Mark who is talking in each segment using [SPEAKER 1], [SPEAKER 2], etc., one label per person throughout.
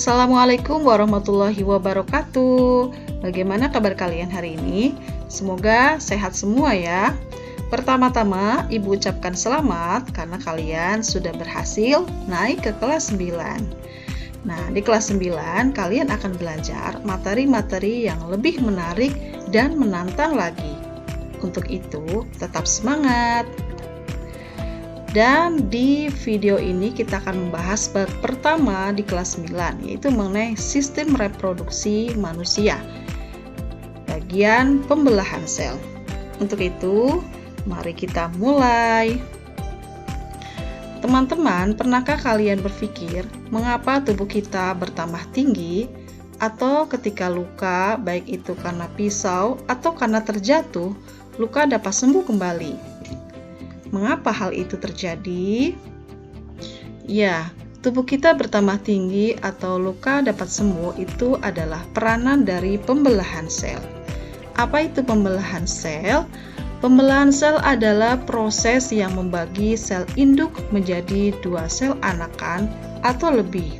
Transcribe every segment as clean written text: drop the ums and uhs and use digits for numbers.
[SPEAKER 1] Assalamualaikum warahmatullahi wabarakatuh. Bagaimana kabar kalian hari ini? Semoga sehat semua ya. Pertama-tama, Ibu ucapkan selamat karena kalian sudah berhasil naik ke kelas 9. Nah, di kelas 9 kalian akan belajar materi-materi yang lebih menarik dan menantang lagi. Untuk itu, tetap semangat. Dan di video ini kita akan membahas bab pertama di kelas 9, yaitu mengenai sistem reproduksi manusia, bagian pembelahan sel. Untuk itu, mari kita mulai. Teman-teman, pernahkah kalian berpikir mengapa tubuh kita bertambah tinggi, atau ketika luka, baik itu karena pisau atau karena terjatuh, luka dapat sembuh kembali? Mengapa hal itu terjadi? Ya, tubuh kita bertambah tinggi atau luka dapat sembuh itu adalah peranan dari pembelahan sel. Apa itu pembelahan sel? Pembelahan sel adalah proses yang membagi sel induk menjadi 2 sel anakan atau lebih.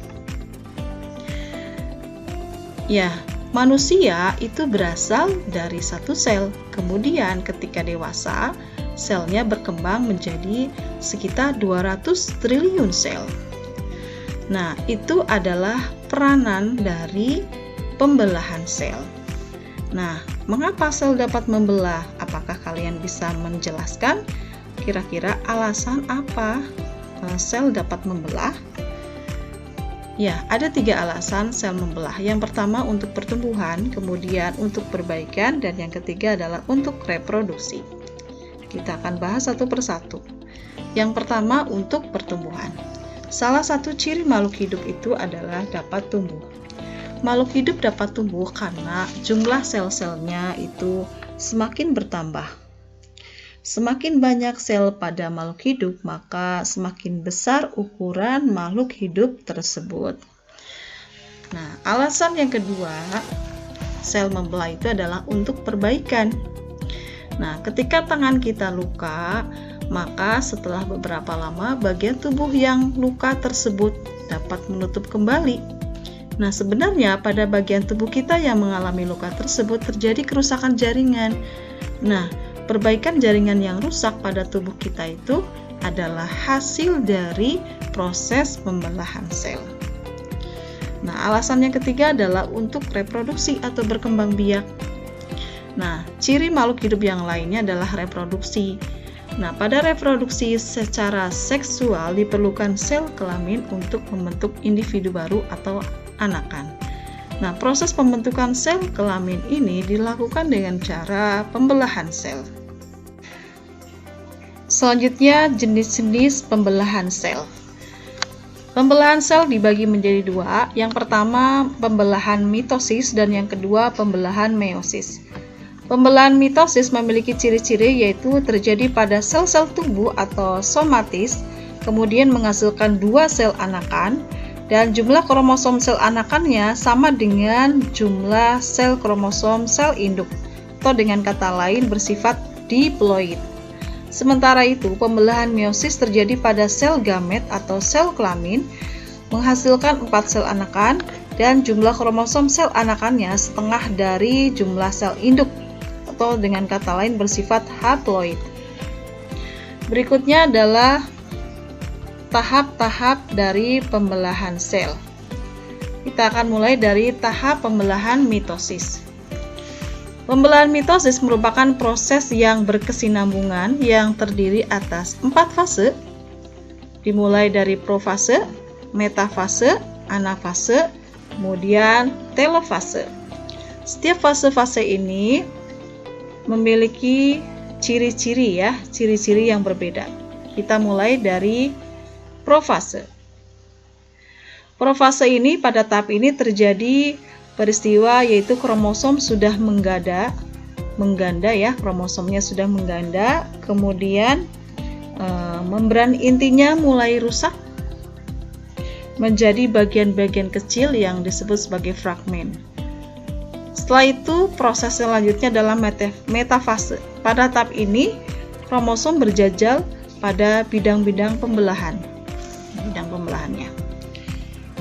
[SPEAKER 1] Ya, manusia itu berasal dari 1 sel. Kemudian ketika dewasa, selnya berkembang menjadi sekitar 200 triliun sel. Nah, itu adalah peranan dari pembelahan sel. Nah, mengapa sel dapat membelah? Apakah kalian bisa menjelaskan kira-kira alasan apa sel dapat membelah? Ya, ada 3 alasan sel membelah. Yang pertama untuk pertumbuhan, kemudian untuk perbaikan, dan yang ketiga adalah untuk reproduksi. Kita akan bahas satu persatu. Yang pertama untuk pertumbuhan. Salah satu ciri makhluk hidup itu adalah dapat tumbuh. Makhluk hidup dapat tumbuh karena jumlah sel-selnya itu semakin bertambah. Semakin banyak sel pada makhluk hidup, maka semakin besar ukuran makhluk hidup tersebut. Nah, alasan yang kedua, sel membelah itu adalah untuk perbaikan. Nah, ketika tangan kita luka, maka setelah beberapa lama bagian tubuh yang luka tersebut dapat menutup kembali. Nah, sebenarnya pada bagian tubuh kita yang mengalami luka tersebut terjadi kerusakan jaringan. Nah, perbaikan jaringan yang rusak pada tubuh kita itu adalah hasil dari proses pembelahan sel. Nah, alasan yang ketiga adalah untuk reproduksi atau berkembang biak. Nah, ciri makhluk hidup yang lainnya adalah reproduksi. Nah, pada reproduksi secara seksual diperlukan sel kelamin untuk membentuk individu baru atau anakan. Nah, proses pembentukan sel kelamin ini dilakukan dengan cara pembelahan sel. Selanjutnya, jenis-jenis pembelahan sel. Pembelahan sel dibagi menjadi 2. Yang pertama, pembelahan mitosis, dan yang kedua, pembelahan meiosis. Pembelahan mitosis memiliki ciri-ciri yaitu terjadi pada sel-sel tubuh atau somatis, kemudian menghasilkan 2 sel anakan, dan jumlah kromosom sel anakannya sama dengan jumlah sel kromosom sel induk, atau dengan kata lain bersifat diploid. Sementara itu, pembelahan meiosis terjadi pada sel gamet atau sel kelamin, menghasilkan 4 sel anakan, dan jumlah kromosom sel anakannya setengah dari jumlah sel induk, atau dengan kata lain bersifat haploid. Berikutnya adalah tahap-tahap dari pembelahan sel. Kita akan mulai dari tahap pembelahan mitosis. Pembelahan mitosis merupakan proses yang berkesinambungan yang terdiri atas 4 fase, dimulai dari profase, metafase, anafase, kemudian telofase. Setiap fase-fase ini memiliki ciri-ciri yang berbeda. Kita mulai dari profase. Profase ini pada tahap ini terjadi peristiwa yaitu kromosom sudah mengganda, kromosomnya sudah mengganda, kemudian membran intinya mulai rusak menjadi bagian-bagian kecil yang disebut sebagai fragmen. Setelah itu, proses selanjutnya adalah metafase. Pada tahap ini, kromosom berjajal pada bidang-bidang pembelahannya.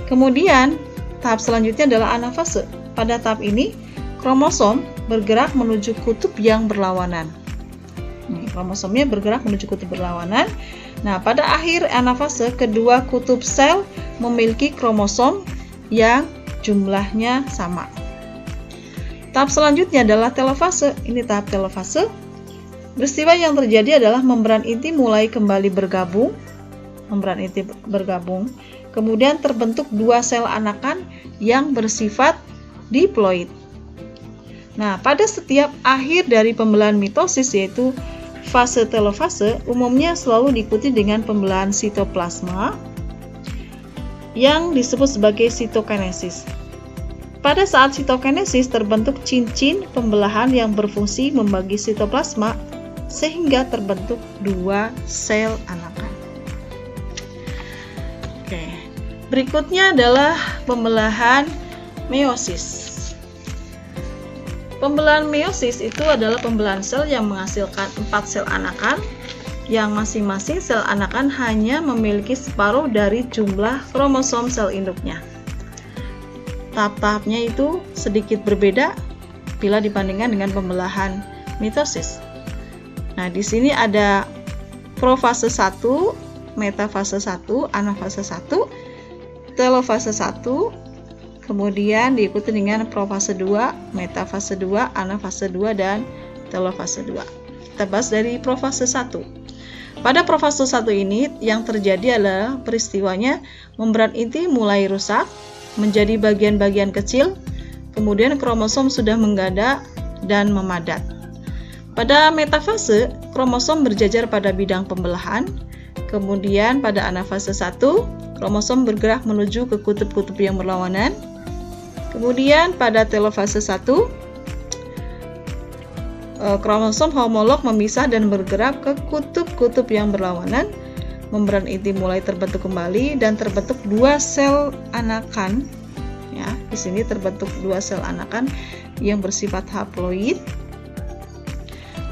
[SPEAKER 1] Kemudian, tahap selanjutnya adalah anafase. Pada tahap ini, kromosom bergerak menuju kutub yang berlawanan. Kromosomnya bergerak menuju kutub berlawanan. Nah, pada akhir anafase, kedua kutub sel memiliki kromosom yang jumlahnya sama. Tahap selanjutnya adalah telofase. Ini tahap telofase. Peristiwa yang terjadi adalah membran inti mulai kembali bergabung. Membran inti bergabung. Kemudian terbentuk dua sel anakan yang bersifat diploid. Nah, pada setiap akhir dari pembelahan mitosis, yaitu fase telofase, umumnya selalu diikuti dengan pembelahan sitoplasma yang disebut sebagai sitokinesis. Pada saat sitokinesis terbentuk cincin pembelahan yang berfungsi membagi sitoplasma sehingga terbentuk dua sel anakan. Oke. Berikutnya adalah pembelahan meiosis. Pembelahan meiosis itu adalah pembelahan sel yang menghasilkan 4 sel anakan, yang masing-masing sel anakan hanya memiliki separuh dari jumlah kromosom sel induknya. Tahap-tahapnya itu sedikit berbeda bila dibandingkan dengan pembelahan mitosis. Nah, di sini ada profase 1, metafase 1, anafase 1, telofase 1, kemudian diikuti dengan profase 2, metafase 2, anafase 2, dan telofase 2. Kita bahas dari profase 1. Pada profase 1 ini yang terjadi adalah peristiwanya membran inti mulai rusak menjadi bagian-bagian kecil, kemudian kromosom sudah menggadah dan memadat. Pada metafase, kromosom berjajar pada bidang pembelahan, kemudian pada anafase 1, kromosom bergerak menuju ke kutub-kutub yang berlawanan. Kemudian pada telofase 1, kromosom homolog memisah dan bergerak ke kutub-kutub yang berlawanan. Membran inti mulai terbentuk kembali dan terbentuk dua sel anakan. Ya, di sini terbentuk dua sel anakan yang bersifat haploid.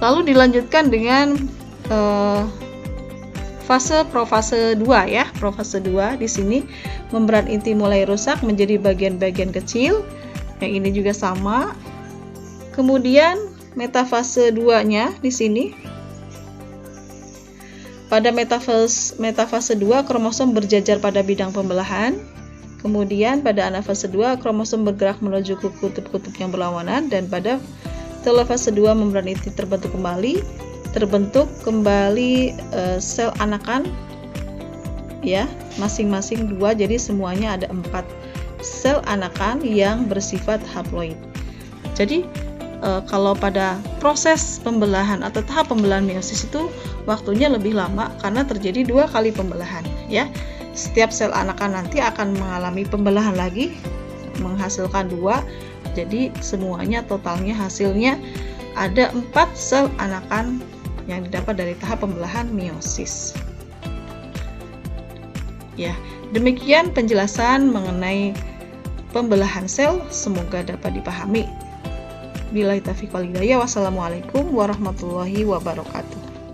[SPEAKER 1] Lalu dilanjutkan dengan profase 2 ya. Profase 2 di sini membran inti mulai rusak menjadi bagian-bagian kecil. Yang ini juga sama. Kemudian metafase 2-nya di sini. Pada metafase 2 kromosom berjajar pada bidang pembelahan. Kemudian pada anafase 2 kromosom bergerak menuju ke kutub-kutub yang berlawanan, dan pada telofase 2 membran inti terbentuk kembali sel anakan ya, masing-masing 2, jadi semuanya ada 4 sel anakan yang bersifat haploid. Jadi kalau pada proses pembelahan atau tahap pembelahan meiosis itu waktunya lebih lama karena terjadi 2 kali pembelahan ya. Setiap sel anakan nanti akan mengalami pembelahan lagi menghasilkan 2. Jadi semuanya totalnya hasilnya ada 4 sel anakan yang didapat dari tahap pembelahan meiosis. Ya, demikian penjelasan mengenai pembelahan sel, semoga dapat dipahami. Billahi taufiq wal hidayah. Wassalamualaikum warahmatullahi wabarakatuh.